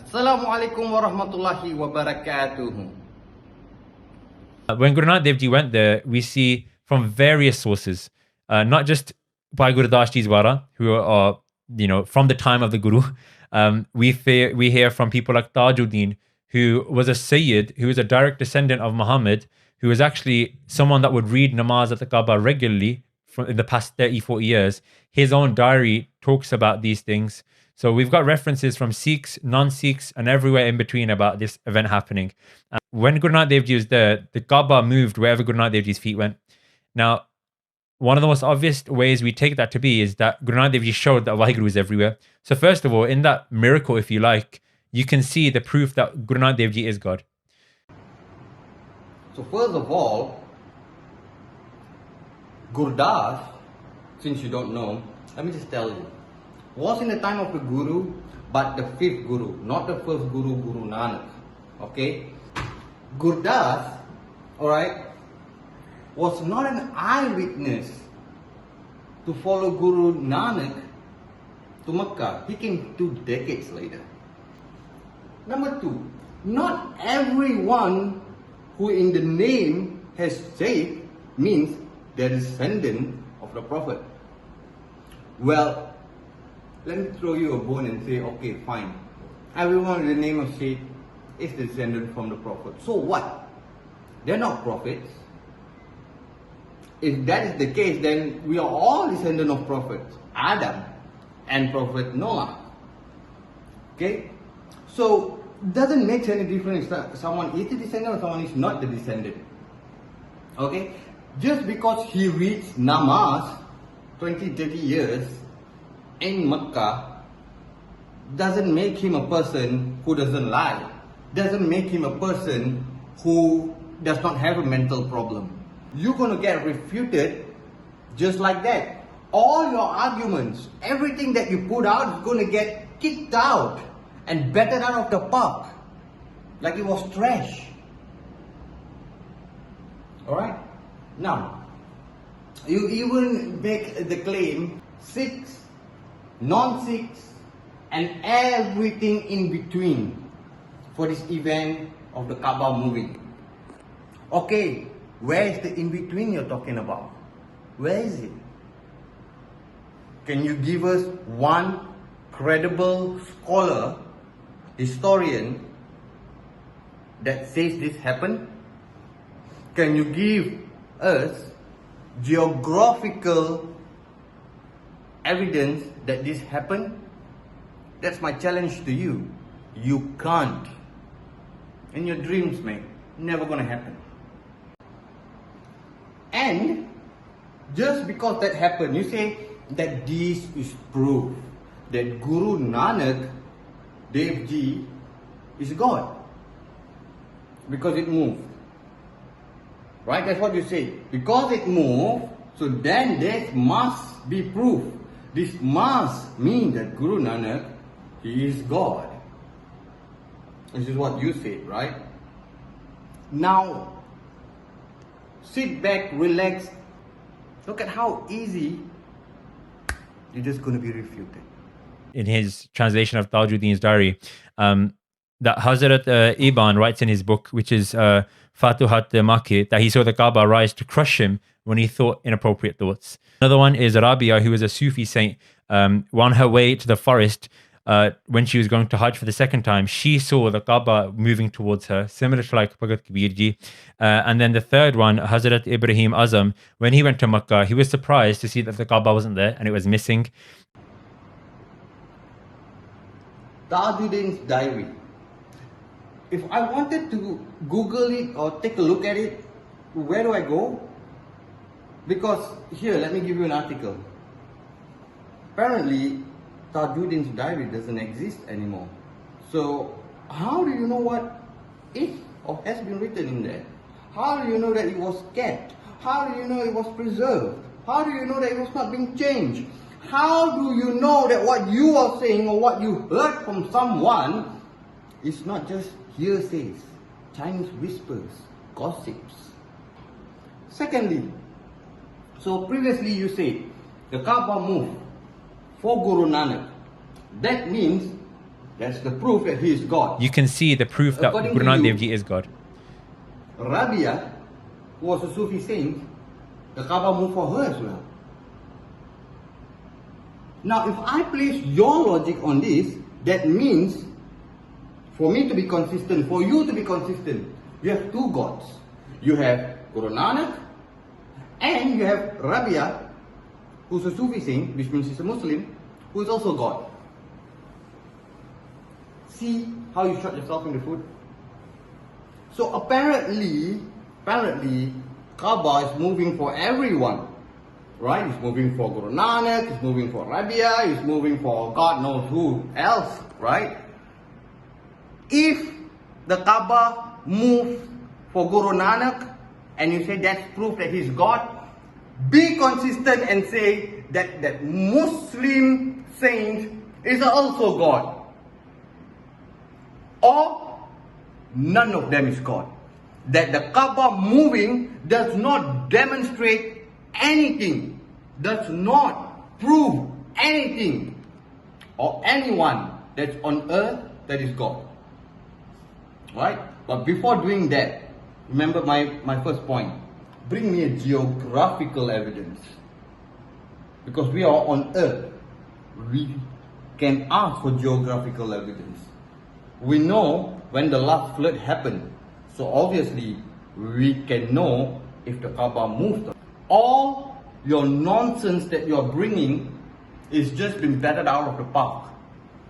Assalamualaikum warahmatullahi wabarakatuh. When Guru Nanak Dev Ji went there, we see from various sources, not just by Guru Das Ji's Wara, who are, from the time of the Guru. We hear from people like Tajuddin, who was a Sayyid, who was a direct descendant of Muhammad, who was actually someone that would read namaz at the Kaaba regularly in the past 30, 40 years. His own diary talks about these things. So we've got references from Sikhs, non-Sikhs, and everywhere in between about this event happening. When Guru Nanak Dev Ji was there, the Kaaba moved wherever Guru Nanak Dev Ji's feet went. Now, one of the most obvious ways we take that to be is that Guru Nanak Dev Ji showed that Vaheguru is everywhere. So first of all, in that miracle, if you like, you can see the proof that Guru Nanak Dev Ji is God. So first of all, Gurdas, since you don't know, let me just tell you, was in the time of the Guru, but the fifth Guru, not the first Guru, Guru Nanak. Okay? Gurdas, alright, was not an eyewitness to follow Guru Nanak to Mecca. He came 2 decades later. Number 2, not everyone who in the name has faith means they're descendant of the Prophet. Well, let me throw you a bone and say, okay, fine. Everyone in the name of Shaykh is descendant from the Prophet. So what? They're not prophets. If that is the case, then we are all descendant of prophets. Adam and Prophet Noah. Okay? So, it doesn't make any difference if someone is the descendant or someone is not the descendant. Okay? Just because he reads namaz 20, 30 years in Mecca doesn't make him a person who doesn't lie. Doesn't make him a person who does not have a mental problem. You're going to get refuted just like that. All your arguments, everything that you put out is going to get kicked out and battered out of the park like it was trash. Alright? Now, you even make the claim Sikhs, non-Sikhs, and everything in between for this event of the Kaaba moving. Okay, where is the in between you're talking about? Where is it? Can you give us one credible scholar, historian that says this happened? Can you give us geographical evidence that this happened? That's my challenge to you. You can't. In your dreams, mate. Never gonna happen. And just because that happened, you say that this is proof that Guru Nanak Dev Ji is God. Because it moved. Right? That's what you say. Because it moved, so then there must be proof. This must mean that Guru Nanak, he is God. This is what you said, right? Now, sit back, relax. Look at how easy you're just going to be refuted. In his translation of Tajuddin's diary, that Hazrat Iban writes in his book, which is Fatuhat Makki, that he saw the Kaaba rise to crush him when he thought inappropriate thoughts. Another one is Rabia, who was a Sufi saint. On her way to the forest, when she was going to Hajj for the second time, she saw the Kaaba moving towards her, similar to like Bhagat Kabir Ji. And then the third one, Hazrat Ibrahim Azam, when he went to Makkah, he was surprised to see that the Kaaba wasn't there and it was missing. Tajuddin's diary. If I wanted to Google it or take a look at it, where do I go? Because here, let me give you an article. Apparently, Tajuddin's diary doesn't exist anymore. So, how do you know what is or has been written in there? How do you know that it was kept? How do you know it was preserved? How do you know that it was not being changed? How do you know that what you are saying or what you heard from someone is not just hearsays, Chinese whispers, gossips? Secondly, so previously you said the Kaaba moved for Guru Nanak. That means That's the proof that he is God. You can see the proof that According Guru to Nanak you- Dev Ji is God. Rabia, who was a Sufi saint, the Kaaba moved for her as well. Now, if I place your logic on this, that means for me to be consistent, for you to be consistent, you have two gods. You have Guru Nanak and you have Rabia, who's a Sufi saint, which means he's a Muslim, who is also God. See how you shot yourself in the foot? So apparently, Kaba is moving for everyone. Right? It's moving for Guru Nanak, it's moving for Rabia, it's moving for God knows who else, right? If the Kaaba moves for Guru Nanak and you say that's proof that he's God, be consistent and say that that Muslim saint is also God. Or none of them is God. That the Kaaba moving does not demonstrate anything, does not prove anything or anyone that's on earth that is God. Right? But before doing that, remember my first point. Bring me a geographical evidence. Because we are on earth, we can ask for geographical evidence. We know when the last flood happened, so obviously we can know if the Kaaba moved. All your nonsense that you're bringing is just been battered out of the park.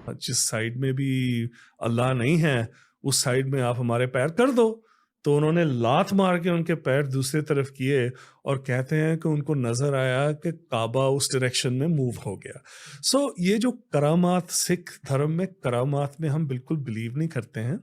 जिस side में भी अल्लाह नहीं है उस side में आप हमारे पैर कर दो। तो उन्होंने लात मार के उनके पैर दूसरी तरफ किए और कहते हैं कि उनको नजर आया कि काबा उस डायरेक्शन में मूव हो गया। सो ये जो करामात, सिख धर्म में करामात में हम बिल्कुल बिलीव नहीं करते हैं।